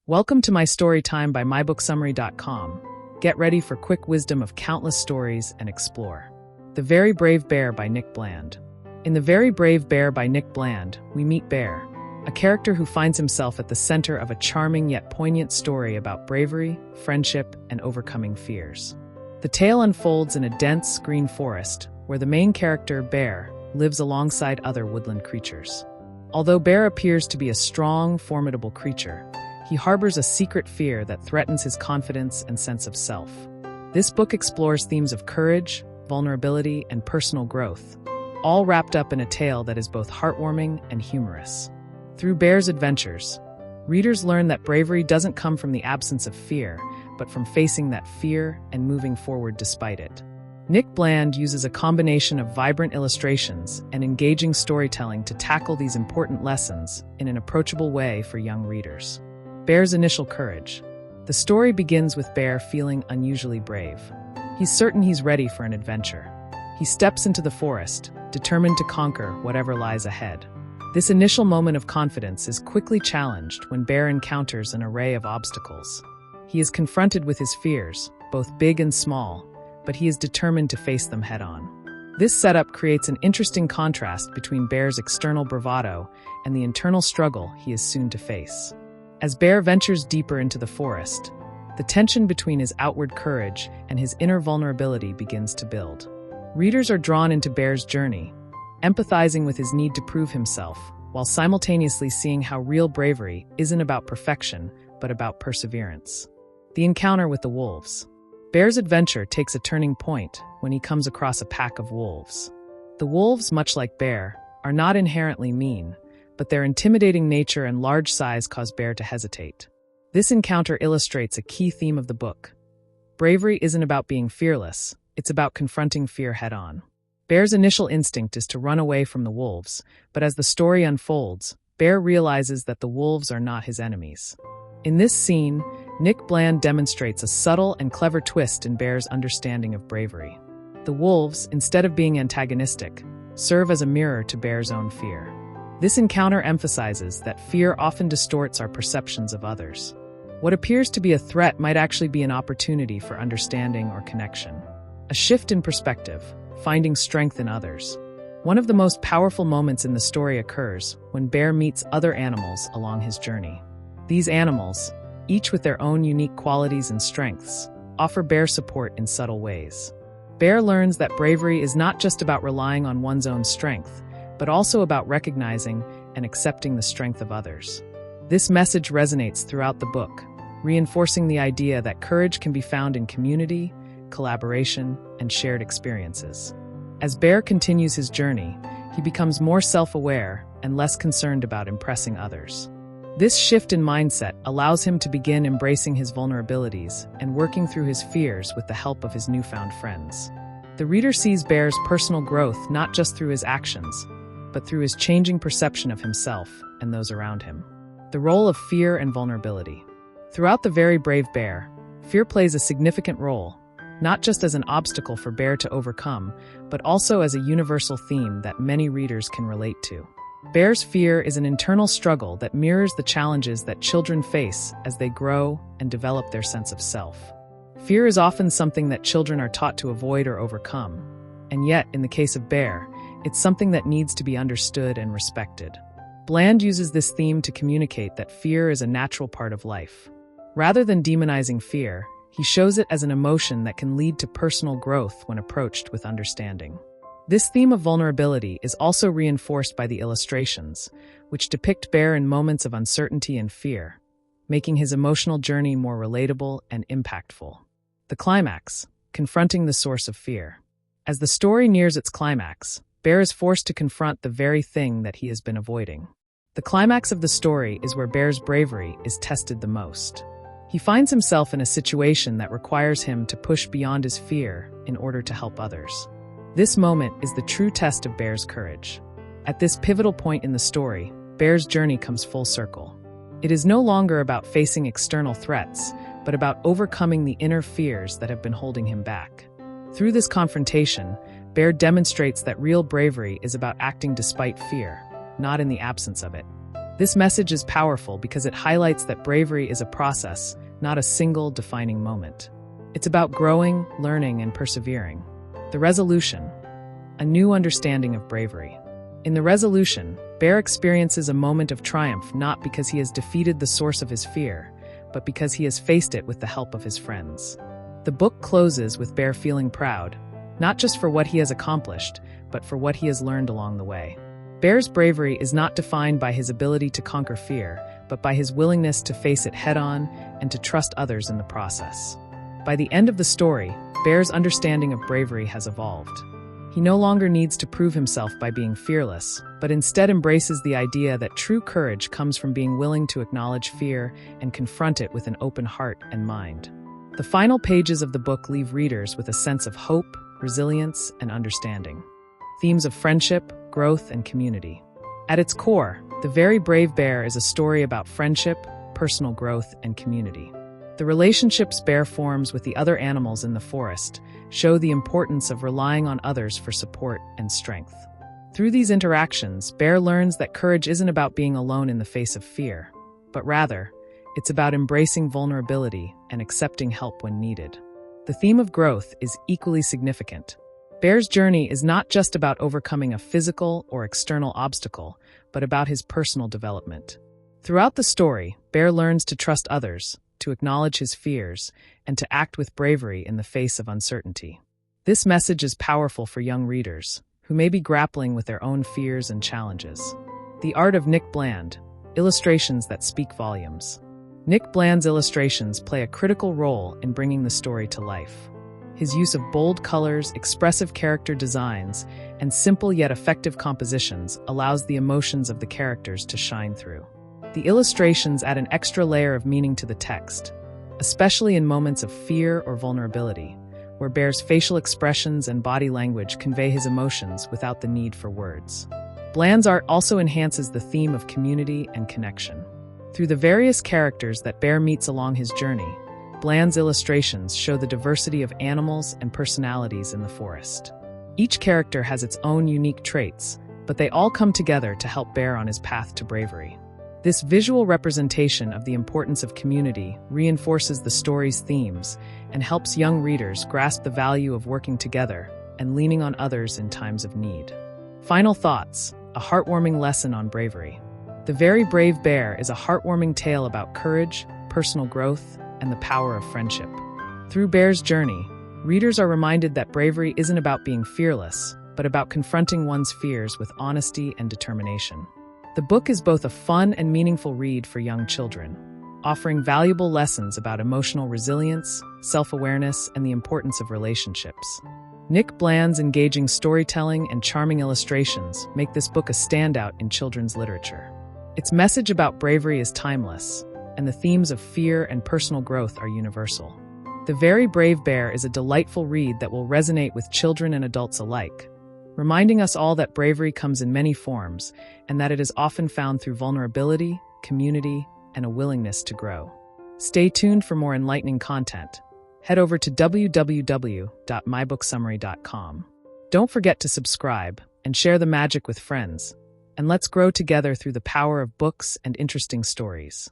Welcome to my story time by mybooksummary.com. Get ready for quick wisdom of countless stories and explore. The Very Brave Bear by Nick Bland. In The Very Brave Bear by Nick Bland, we meet Bear, a character who finds himself at the center of a charming yet poignant story about bravery, friendship, and overcoming fears. The tale unfolds in a dense, green forest, where the main character, Bear, lives alongside other woodland creatures. Although Bear appears to be a strong, formidable creature, he harbors a secret fear that threatens his confidence and sense of self. This book explores themes of courage, vulnerability, and personal growth, all wrapped up in a tale that is both heartwarming and humorous. Through Bear's adventures, readers learn that bravery doesn't come from the absence of fear, but from facing that fear and moving forward despite it. Nick Bland uses a combination of vibrant illustrations and engaging storytelling to tackle these important lessons in an approachable way for young readers. Bear's initial courage. The story begins with Bear feeling unusually brave. He's certain he's ready for an adventure. He steps into the forest, determined to conquer whatever lies ahead. This initial moment of confidence is quickly challenged when Bear encounters an array of obstacles. He is confronted with his fears, both big and small, but he is determined to face them head-on. This setup creates an interesting contrast between Bear's external bravado and the internal struggle he is soon to face. As Bear ventures deeper into the forest, the tension between his outward courage and his inner vulnerability begins to build. Readers are drawn into Bear's journey, empathizing with his need to prove himself, while simultaneously seeing how real bravery isn't about perfection, but about perseverance. The encounter with the wolves. Bear's adventure takes a turning point when he comes across a pack of wolves. The wolves, much like Bear, are not inherently mean, but their intimidating nature and large size cause Bear to hesitate. This encounter illustrates a key theme of the book. Bravery isn't about being fearless, it's about confronting fear head-on. Bear's initial instinct is to run away from the wolves, but as the story unfolds, Bear realizes that the wolves are not his enemies. In this scene, Nick Bland demonstrates a subtle and clever twist in Bear's understanding of bravery. The wolves, instead of being antagonistic, serve as a mirror to Bear's own fear. This encounter emphasizes that fear often distorts our perceptions of others. What appears to be a threat might actually be an opportunity for understanding or connection. A shift in perspective, finding strength in others. One of the most powerful moments in the story occurs when Bear meets other animals along his journey. These animals, each with their own unique qualities and strengths, offer Bear support in subtle ways. Bear learns that bravery is not just about relying on one's own strength, but also about recognizing and accepting the strength of others. This message resonates throughout the book, reinforcing the idea that courage can be found in community, collaboration, and shared experiences. As Bear continues his journey, he becomes more self-aware and less concerned about impressing others. This shift in mindset allows him to begin embracing his vulnerabilities and working through his fears with the help of his newfound friends. The reader sees Bear's personal growth not just through his actions, but through his changing perception of himself and those around him. The role of fear and vulnerability. Throughout The Very Brave Bear, fear plays a significant role, not just as an obstacle for Bear to overcome, but also as a universal theme that many readers can relate to. Bear's fear is an internal struggle that mirrors the challenges that children face as they grow and develop their sense of self. Fear is often something that children are taught to avoid or overcome, and yet, in the case of Bear, it's something that needs to be understood and respected. Bland uses this theme to communicate that fear is a natural part of life. Rather than demonizing fear, he shows it as an emotion that can lead to personal growth when approached with understanding. This theme of vulnerability is also reinforced by the illustrations, which depict Bear in moments of uncertainty and fear, making his emotional journey more relatable and impactful. The climax, confronting the source of fear. As the story nears its climax, Bear is forced to confront the very thing that he has been avoiding. The climax of the story is where Bear's bravery is tested the most. He finds himself in a situation that requires him to push beyond his fear in order to help others. This moment is the true test of Bear's courage. At this pivotal point in the story, Bear's journey comes full circle. It is no longer about facing external threats, but about overcoming the inner fears that have been holding him back. Through this confrontation, Bear demonstrates that real bravery is about acting despite fear, not in the absence of it. This message is powerful because it highlights that bravery is a process, not a single defining moment. It's about growing, learning, and persevering. The resolution, a new understanding of bravery. In the resolution, Bear experiences a moment of triumph not because he has defeated the source of his fear, but because he has faced it with the help of his friends. The book closes with Bear feeling proud, not just for what he has accomplished, but for what he has learned along the way. Bear's bravery is not defined by his ability to conquer fear, but by his willingness to face it head-on and to trust others in the process. By the end of the story, Bear's understanding of bravery has evolved. He no longer needs to prove himself by being fearless, but instead embraces the idea that true courage comes from being willing to acknowledge fear and confront it with an open heart and mind. The final pages of the book leave readers with a sense of hope, resilience, and understanding. Themes of friendship, growth, and community. At its core, The Very Brave Bear is a story about friendship, personal growth, and community. The relationships Bear forms with the other animals in the forest show the importance of relying on others for support and strength. Through these interactions, Bear learns that courage isn't about being alone in the face of fear, but rather, it's about embracing vulnerability and accepting help when needed. The theme of growth is equally significant. Bear's journey is not just about overcoming a physical or external obstacle, but about his personal development. Throughout the story, Bear learns to trust others, to acknowledge his fears, and to act with bravery in the face of uncertainty. This message is powerful for young readers, who may be grappling with their own fears and challenges. The art of Nick Bland, illustrations that speak volumes. Nick Bland's illustrations play a critical role in bringing the story to life. His use of bold colors, expressive character designs, and simple yet effective compositions allows the emotions of the characters to shine through. The illustrations add an extra layer of meaning to the text, especially in moments of fear or vulnerability, where Bear's facial expressions and body language convey his emotions without the need for words. Bland's art also enhances the theme of community and connection. Through the various characters that Bear meets along his journey, Bland's illustrations show the diversity of animals and personalities in the forest. Each character has its own unique traits, but they all come together to help Bear on his path to bravery. This visual representation of the importance of community reinforces the story's themes and helps young readers grasp the value of working together and leaning on others in times of need. Final thoughts, a heartwarming lesson on bravery. The Very Brave Bear is a heartwarming tale about courage, personal growth, and the power of friendship. Through Bear's journey, readers are reminded that bravery isn't about being fearless, but about confronting one's fears with honesty and determination. The book is both a fun and meaningful read for young children, offering valuable lessons about emotional resilience, self-awareness, and the importance of relationships. Nick Bland's engaging storytelling and charming illustrations make this book a standout in children's literature. Its message about bravery is timeless, and the themes of fear and personal growth are universal. The Very Brave Bear is a delightful read that will resonate with children and adults alike, reminding us all that bravery comes in many forms and that it is often found through vulnerability, community, and a willingness to grow. Stay tuned for more enlightening content. Head over to www.mybooksummary.com. Don't forget to subscribe and share the magic with friends, and let's grow together through the power of books and interesting stories.